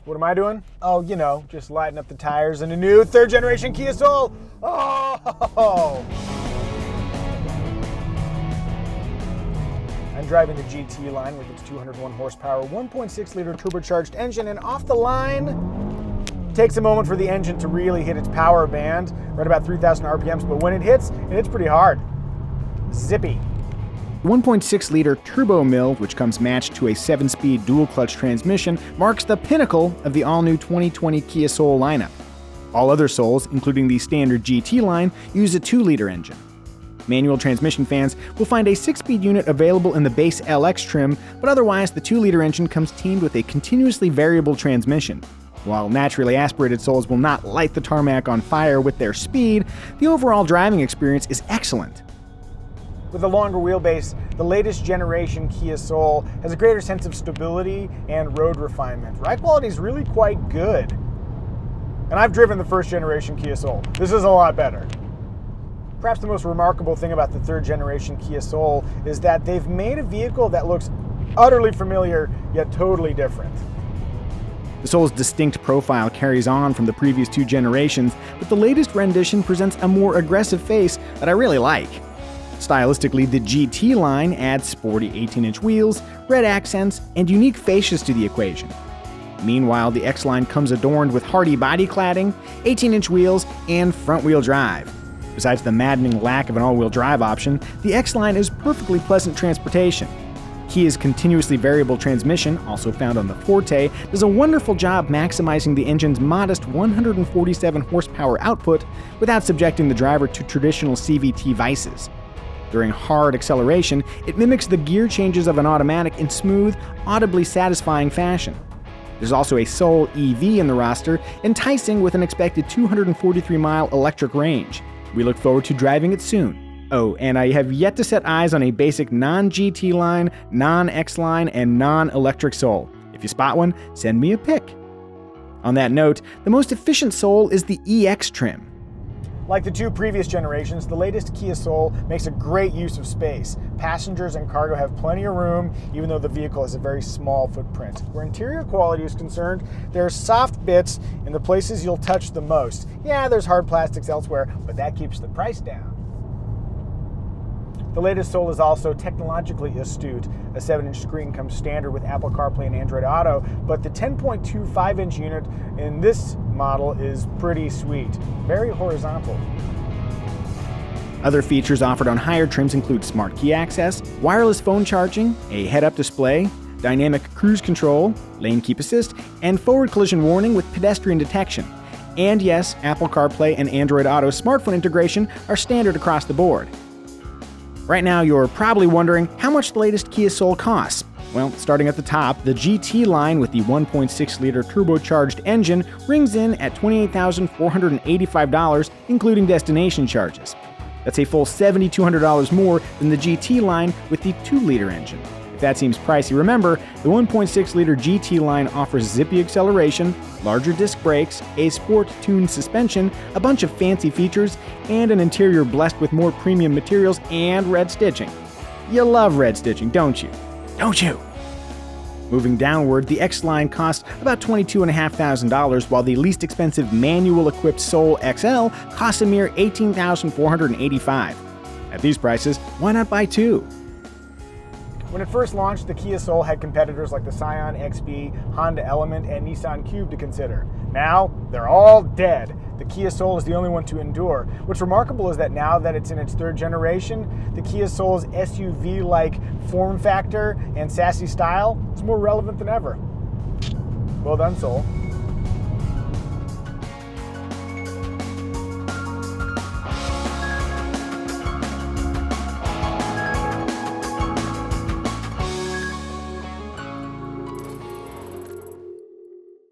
What am I doing? Oh, just lighting up the tires in a new third generation Kia Soul. Oh! I'm driving the GT line with its 201 horsepower, 1.6 liter turbocharged engine, and off the line, it takes a moment for the engine to really hit its power band, right about 3,000 RPMs, but when it hits pretty hard. Zippy. 1.6-liter turbo mill, which comes matched to a 7-speed dual-clutch transmission, marks the pinnacle of the all-new 2020 Kia Soul lineup. All other Souls, including the standard GT line, use a 2-liter engine. Manual transmission fans will find a 6-speed unit available in the base LX trim, but otherwise the 2-liter engine comes teamed with a continuously variable transmission. While naturally aspirated Souls will not light the tarmac on fire with their speed, the overall driving experience is excellent. With a longer wheelbase, the latest generation Kia Soul has a greater sense of stability and road refinement. Ride quality is really quite good. And I've driven the first generation Kia Soul. This is a lot better. Perhaps the most remarkable thing about the third generation Kia Soul is that they've made a vehicle that looks utterly familiar, yet totally different. The Soul's distinct profile carries on from the previous 2 generations, but the latest rendition presents a more aggressive face that I really like. Stylistically, the GT line adds sporty 18-inch wheels, red accents, and unique fascias to the equation. Meanwhile, the X-Line comes adorned with hardy body cladding, 18-inch wheels, and front-wheel drive. Besides the maddening lack of an all-wheel drive option, the X-Line is perfectly pleasant transportation. Kia's continuously variable transmission, also found on the Forte, does a wonderful job maximizing the engine's modest 147 horsepower output without subjecting the driver to traditional CVT vices. During hard acceleration, it mimics the gear changes of an automatic in smooth, audibly satisfying fashion. There's also a Soul EV in the roster, enticing with an expected 243-mile electric range. We look forward to driving it soon. Oh, and I have yet to set eyes on a basic non-GT line, non-X line, and non-electric Soul. If you spot one, send me a pic. On that note, the most efficient Soul is the EX trim. Like the 2 previous generations, the latest Kia Soul makes a great use of space. Passengers and cargo have plenty of room, even though the vehicle has a very small footprint. Where interior quality is concerned, there are soft bits in the places you'll touch the most. Yeah, there's hard plastics elsewhere, but that keeps the price down. The latest Soul is also technologically astute. A 7-inch screen comes standard with Apple CarPlay and Android Auto, but the 10.25-inch unit in this model is pretty sweet. Very horizontal. Other features offered on higher trims include smart key access, wireless phone charging, a head-up display, dynamic cruise control, lane keep assist, and forward collision warning with pedestrian detection. And yes, Apple CarPlay and Android Auto smartphone integration are standard across the board. Right now, you're probably wondering how much the latest Kia Soul costs. Well, starting at the top, the GT line with the 1.6-liter turbocharged engine rings in at $28,485, including destination charges. That's a full $7,200 more than the GT line with the 2-liter engine. If that seems pricey, remember, the 1.6-liter GT line offers zippy acceleration, larger disc brakes, a sport-tuned suspension, a bunch of fancy features, and an interior blessed with more premium materials and red stitching. You love red stitching, don't you? Don't you? Moving downward, the X-Line costs about $22,500, while the least expensive manual-equipped Soul XL costs a mere $18,485. At these prices, why not buy 2? When it first launched, the Kia Soul had competitors like the Scion XB, Honda Element, and Nissan Cube to consider. Now, they're all dead. The Kia Soul is the only one to endure. What's remarkable is that now that it's in its 3rd generation, the Kia Soul's SUV-like form factor and sassy style is more relevant than ever. Well done, Soul.